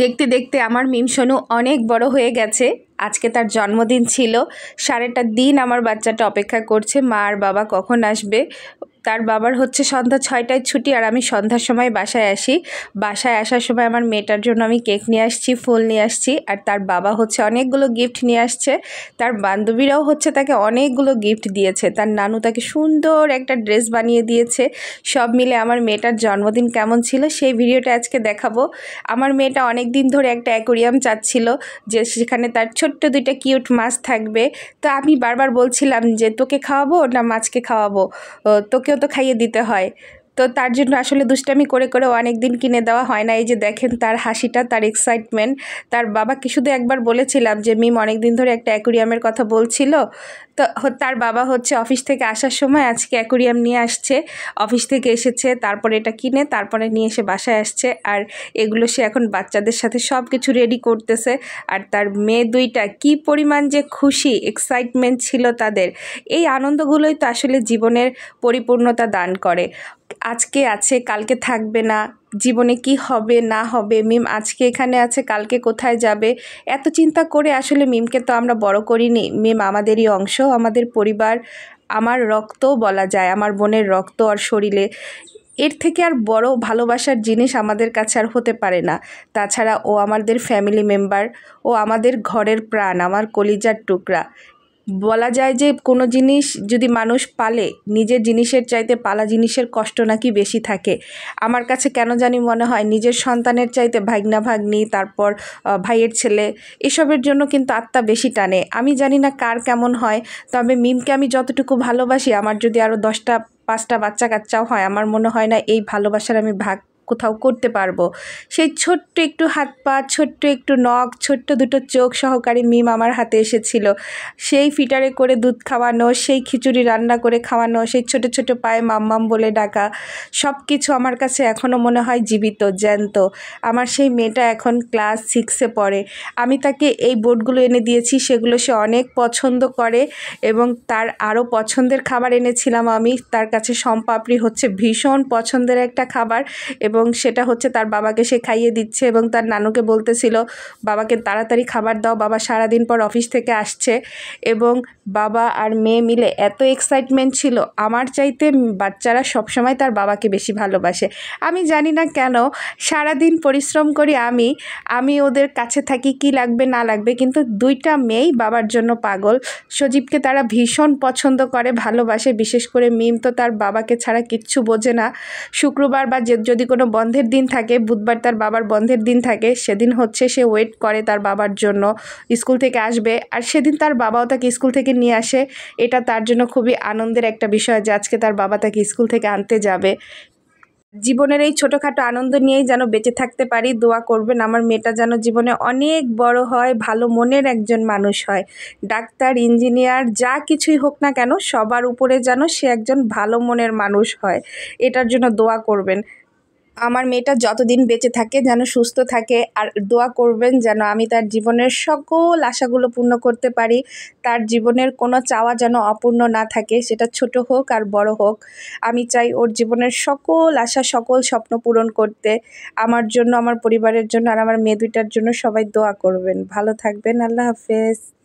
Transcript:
দেখতে দেখতে আমার মিম সোনু অনেক বড় হয়ে গেছে। আজকে তার জন্মদিন ছিল। সারাটা দিন আমার বাচ্চাটা অপেক্ষা করছে মা আর বাবা কখন আসবে। তার বাবার হচ্ছে সন্ধ্যা 6টায় ছুটি, আর আমি সন্ধ্যার সময় বাসায় আসি। বাসায় আসার সময় আমার মেয়েটার জন্য আমি কেক নিয়ে আসছি, ফুল নিয়ে আসছি, আর তার বাবা হচ্ছে অনেকগুলো গিফট নিয়ে আসছে। তার বান্ধবীরাও হচ্ছে তাকে অনেকগুলো গিফট দিয়েছে। তার নানু তাকে সুন্দর একটা ড্রেস বানিয়ে দিয়েছে। সব মিলে আমার মেয়েটার জন্মদিন কেমন ছিল সেই ভিডিওটা আজকে দেখাবো। আমার মেয়েটা অনেক দিন ধরে একটা অ্যাকোরিয়াম চাচ্ছিল, যে সেখানে তার ছোট্ট দুইটা কিউট মাছ থাকবে। তো আমি বারবার বলছিলাম যে তোকে খাওয়াবো না মাছকে খাওয়াবো, তোকেও তো খাইয়ে দিতে হয়। তো তার জন্য আসলে দুষ্টামি করে করে অনেক দিন কিনে দেওয়া হয় না। এই যে দেখেন তার হাসিটা, তার এক্সাইটমেন্ট। তার বাবাকে শুধু একবার বলেছিলাম যে মিম অনেক দিন ধরে একটা অ্যাকোরিয়ামের কথা বলছিল। তো তার বাবা হচ্ছে অফিস থেকে আসার সময় আজকে অ্যাকোরিয়াম নিয়ে আসছে। অফিস থেকে এসেছে, তারপরে এটা কিনে তারপরে নিয়ে এসে বাসায় আসছে। আর এগুলো সে এখন বাচ্চাদের সাথে সব কিছু রেডি করতেছে। আর তার মেয়ে দুইটা কি পরিমাণ যে খুশি, এক্সাইটমেন্ট ছিল তাদের। এই আনন্দগুলোই তো আসলে জীবনের পরিপূর্ণতা দান করে। আজকে আছে কালকে থাকবে না, জীবনে কি হবে না হবে, মিম আজকে এখানে আছে কালকে কোথায় যাবে, এত চিন্তা করে আসলে মিমকে তো আমরা বড় করিনি। মিম আমাদেরই অংশ, আমাদের পরিবার, আমার রক্তও বলা যায়, আমার বোনের রক্ত আর শরীরে। এর থেকে আর বড় ভালোবাসার জিনিস আমাদের কাছে আর হতে পারে না। তাছাড়া ও আমাদের ফ্যামিলি মেম্বার, ও আমাদের ঘরের প্রাণ, আমার কলিজার টুকরা। বলা যায় যে কোনো জিনিস যদি মানুষ পালে, নিজের জিনিসের চাইতে পালা জিনিসের কষ্ট নাকি বেশি থাকে। আমার কাছে কেন জানি মনে হয় নিজের সন্তানের চাইতে ভাগনা ভাগ্নি, তারপর ভাইয়ের ছেলে, এসবের জন্য কিন্তু আত্মা বেশি টানে। আমি জানি না কার কেমন হয়, তবে মিমকে আমি যতটুকু ভালোবাসি, আমার যদি আরও 10টা 5টা বাচ্চা কাচ্চাও হয়, আমার মনে হয় না এই ভালোবাসার আমি ভাগ কোথাও করতে পারবো। সেই ছোট্ট একটু হাত পা, ছোট্ট একটু নখ, ছোট্ট দুটো চোখ সহকারে মিম আমার হাতে এসেছিল। সেই ফিটারে করে দুধ খাওয়ানো, সেই খিচুড়ি রান্না করে খাওয়ানো, সেই ছোট ছোট পায়ে মাম্মাম বলে ডাকা, সব কিছু আমার কাছে এখনও মনে হয় জীবিত, জ্যান্ত। আমার সেই মেয়েটা এখন ক্লাস 6-এ পড়ে। আমি তাকে এই বোর্ডগুলো এনে দিয়েছি, সেগুলো সে অনেক পছন্দ করে। এবং তার আরও পছন্দের খাবার এনেছিলাম আমি। তার কাছে শমপাপড়ি হচ্ছে ভীষণ পছন্দের একটা খাবার, এবং সেটা হচ্ছে তার বাবাকে সে খাইয়ে দিচ্ছে এবং তার নানুকে বলতেছিল বাবাকে তাড়াতাড়ি খাবার দাও, বাবা সারাদিন পর অফিস থেকে আসছে। এবং বাবা আর মেয়ে মিলে এত এক্সাইটমেন্ট ছিল। আমার চাইতে বাচ্চারা সবসময় তার বাবাকে বেশি ভালোবাসে। আমি জানি না কেন, সারাদিন পরিশ্রম করি আমি ওদের কাছে থাকি কি লাগবে না লাগবে, কিন্তু দুইটা মেয়েই বাবার জন্য পাগল। সজীবকে তারা ভীষণ পছন্দ করে, ভালোবাসে। বিশেষ করে মিম তো তার বাবাকে ছাড়া কিচ্ছু বোঝে না। শুক্রবার বা যদি কোনো বন্ধের দিন থাকে, বুধবার তার বাবার বন্ধের দিন থাকে, সেদিন হচ্ছে সে ওয়েট করে তার বাবার জন্য, স্কুল থেকে আসবে আর সেদিন তার বাবাও তাকে স্কুল থেকে নিয়ে আসে। এটা তার জন্য খুবই আনন্দের একটা বিষয় যে আজকে তার বাবা তাকে স্কুল থেকে আনতে যাবে। জীবনের এই ছোটোখাটো আনন্দ নিয়েই যেন বেঁচে থাকতে পারি। দোয়া করবেন আমার মেয়েটা যেন জীবনে অনেক বড় হয়, ভালো মনের একজন মানুষ হয়। ডাক্তার, ইঞ্জিনিয়ার, যা কিছুই হোক না কেন, সবার উপরে যেন সে একজন ভালো মনের মানুষ হয়। এটার জন্য দোয়া করবেন। আমার মেয়েটা যতদিন বেঁচে থাকে যেন সুস্থ থাকে, আর দোয়া করবেন যেন আমি তার জীবনের সকল আশাগুলো পূর্ণ করতে পারি। তার জীবনের কোনো চাওয়া যেন অপূর্ণ না থাকে, সেটা ছোট হোক আর বড় হোক। আমি চাই ওর জীবনের সকল আশা, সকল স্বপ্ন পূরণ করতে। আমার জন্য, আমার পরিবারের জন্য আর আমার মেয়ে দুইটার জন্য সবাই দোয়া করবেন। ভালো থাকবেন। আল্লাহ হাফেজ।